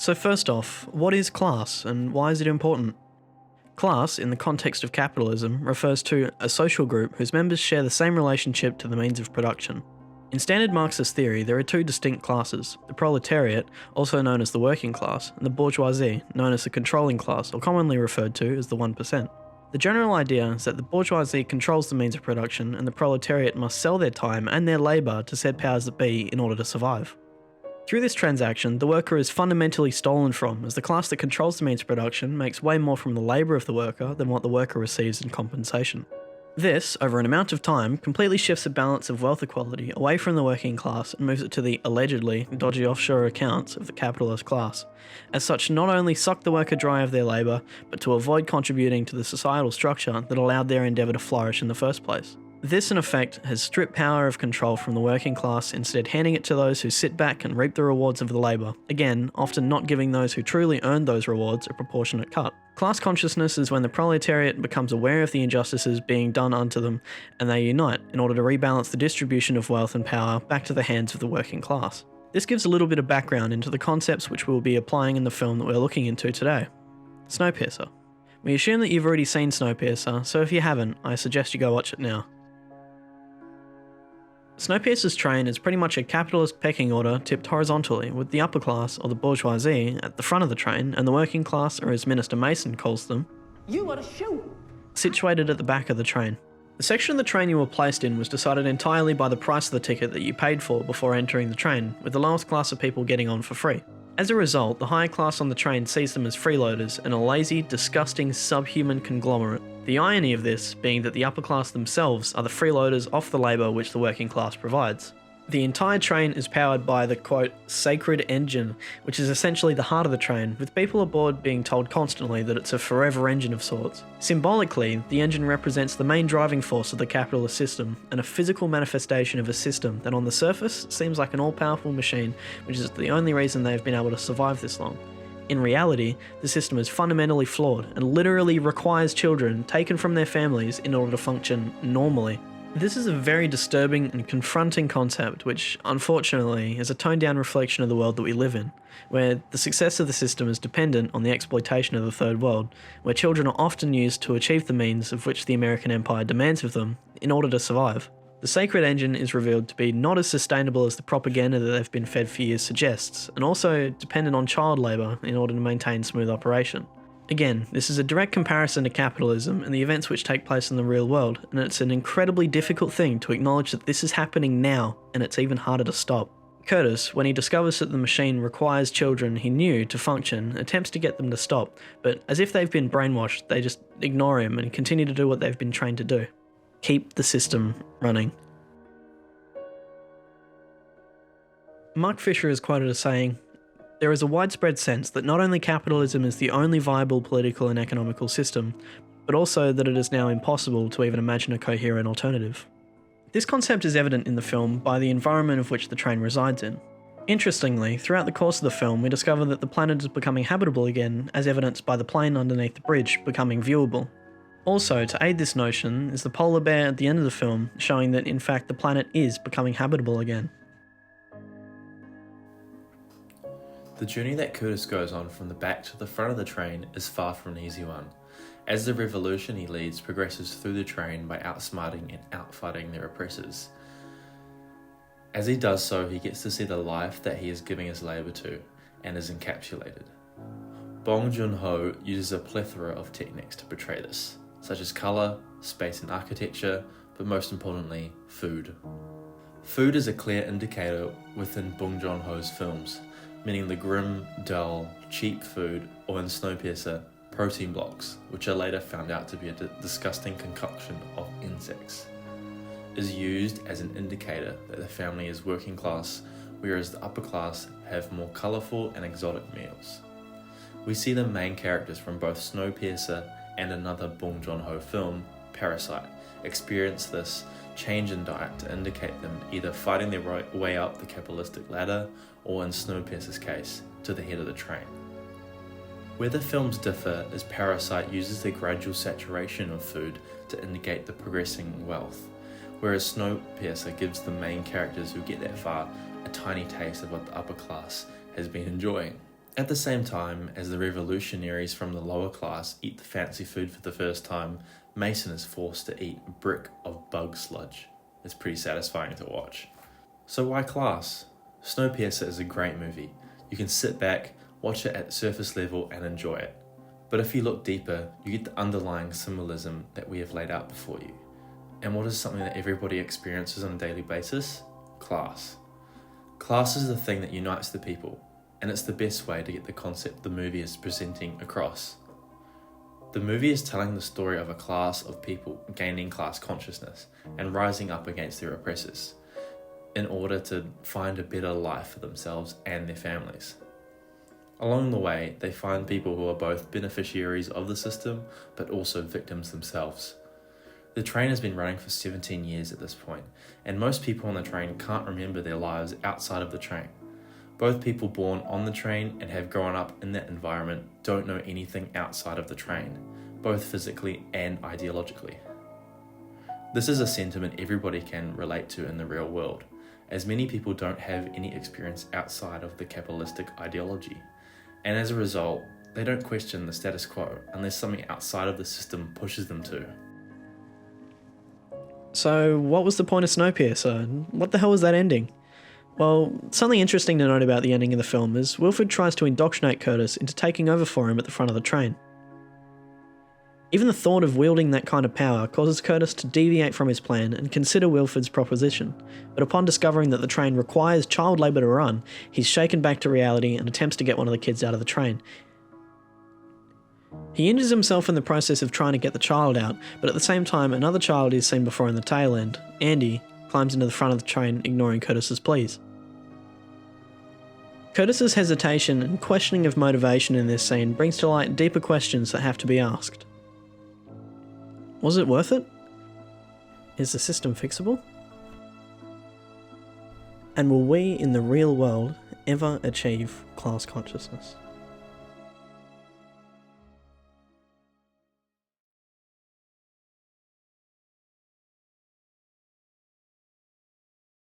So first off, what is class and why is it important? Class, in the context of capitalism, refers to a social group whose members share the same relationship to the means of production. In standard Marxist theory, there are two distinct classes: the proletariat, also known as the working class, and the bourgeoisie, known as the controlling class, or commonly referred to as the 1%. The general idea is that the bourgeoisie controls the means of production and the proletariat must sell their time and their labour to said powers that be in order to survive. Through this transaction, the worker is fundamentally stolen from, as the class that controls the means of production makes way more from the labour of the worker than what the worker receives in compensation. This, over an amount of time, completely shifts the balance of wealth equality away from the working class and moves it to the allegedly dodgy offshore accounts of the capitalist class. As such, not only suck the worker dry of their labour, but to avoid contributing to the societal structure that allowed their endeavour to flourish in the first place. This, in effect, has stripped power of control from the working class, instead handing it to those who sit back and reap the rewards of the labour, again, often not giving those who truly earned those rewards a proportionate cut. Class consciousness is when the proletariat becomes aware of the injustices being done unto them, and they unite in order to rebalance the distribution of wealth and power back to the hands of the working class. This gives a little bit of background into the concepts which we'll be applying in the film that we're looking into today. Snowpiercer. We assume that you've already seen Snowpiercer, so if you haven't, I suggest you go watch it now. Snowpiercer's train is pretty much a capitalist pecking order tipped horizontally, with the upper class, or the bourgeoisie, at the front of the train, and the working class, or as Minister Mason calls them, you are a shoe, situated at the back of the train. The section of the train you were placed in was decided entirely by the price of the ticket that you paid for before entering the train, with the lowest class of people getting on for free. As a result, the higher class on the train sees them as freeloaders and a lazy, disgusting, subhuman conglomerate. The irony of this being that the upper class themselves are the freeloaders off the labour which the working class provides. The entire train is powered by the, quote, sacred engine, which is essentially the heart of the train, with people aboard being told constantly that it's a forever engine of sorts. Symbolically, the engine represents the main driving force of the capitalist system, and a physical manifestation of a system that on the surface seems like an all-powerful machine, which is the only reason they've been able to survive this long. In reality, the system is fundamentally flawed and literally requires children taken from their families in order to function normally. This is a very disturbing and confronting concept which, unfortunately, is a toned-down reflection of the world that we live in, where the success of the system is dependent on the exploitation of the third world, where children are often used to achieve the means of which the American empire demands of them in order to survive. The sacred engine is revealed to be not as sustainable as the propaganda that they've been fed for years suggests, and also dependent on child labour in order to maintain smooth operation. Again, this is a direct comparison to capitalism and the events which take place in the real world, and it's an incredibly difficult thing to acknowledge that this is happening now, and it's even harder to stop. Curtis, when he discovers that the machine requires children he knew to function, attempts to get them to stop, but as if they've been brainwashed, they just ignore him and continue to do what they've been trained to do. Keep the system running. Mark Fisher is quoted as saying, "There is a widespread sense that not only capitalism is the only viable political and economical system, but also that it is now impossible to even imagine a coherent alternative." This concept is evident in the film by the environment of which the train resides in. Interestingly, throughout the course of the film, we discover that the planet is becoming habitable again, as evidenced by the plane underneath the bridge becoming viewable. Also, to aid this notion, is the polar bear at the end of the film, showing that in fact the planet is becoming habitable again. The journey that Curtis goes on from the back to the front of the train is far from an easy one, as the revolution he leads progresses through the train by outsmarting and outfighting their oppressors. As he does so, he gets to see the life that he is giving his labour to, and is encapsulated. Bong Joon-ho uses a plethora of techniques to portray this, such as colour, space and architecture, but most importantly, food. Food is a clear indicator within Bong Joon-ho's films, meaning the grim, dull, cheap food, or in Snowpiercer, protein blocks, which are later found out to be a disgusting concoction of insects, is used as an indicator that the family is working class, whereas the upper class have more colourful and exotic meals. We see the main characters from both Snowpiercer and another Bong Joon-ho film, Parasite, experience this change in diet to indicate them either fighting their way up the capitalistic ladder, or in Snowpiercer's case, to the head of the train. Where the films differ is Parasite uses the gradual saturation of food to indicate the progressing wealth, whereas Snowpiercer gives the main characters who get that far a tiny taste of what the upper class has been enjoying. At the same time as the revolutionaries from the lower class eat the fancy food for the first time, Mason is forced to eat a brick of bug sludge. It's pretty satisfying to watch. So why class? Snowpiercer is a great movie. You can sit back, watch it at surface level and enjoy it. But if you look deeper, you get the underlying symbolism that we have laid out before you. And what is something that everybody experiences on a daily basis? Class. Class is the thing that unites the people, and it's the best way to get the concept the movie is presenting across. The movie is telling the story of a class of people gaining class consciousness and rising up against their oppressors in order to find a better life for themselves and their families. Along the way, they find people who are both beneficiaries of the system but also victims themselves. The train has been running for 17 years at this point, and most people on the train can't remember their lives outside of the train. Both people born on the train and have grown up in that environment don't know anything outside of the train, both physically and ideologically. This is a sentiment everybody can relate to in the real world, as many people don't have any experience outside of the capitalistic ideology, and as a result, they don't question the status quo unless something outside of the system pushes them to. So, what was the point of Snowpiercer? What the hell was that ending? Well, something interesting to note about the ending of the film is Wilfred tries to indoctrinate Curtis into taking over for him at the front of the train. Even the thought of wielding that kind of power causes Curtis to deviate from his plan and consider Wilfred's proposition, but upon discovering that the train requires child labour to run, he's shaken back to reality and attempts to get one of the kids out of the train. He injures himself in the process of trying to get the child out, but at the same time another child he's seen before in the tail end, Andy, climbs into the front of the train, ignoring Curtis's pleas. Curtis's hesitation and questioning of motivation in this scene brings to light deeper questions that have to be asked. Was it worth it? Is the system fixable? And will we, in the real world, ever achieve class consciousness?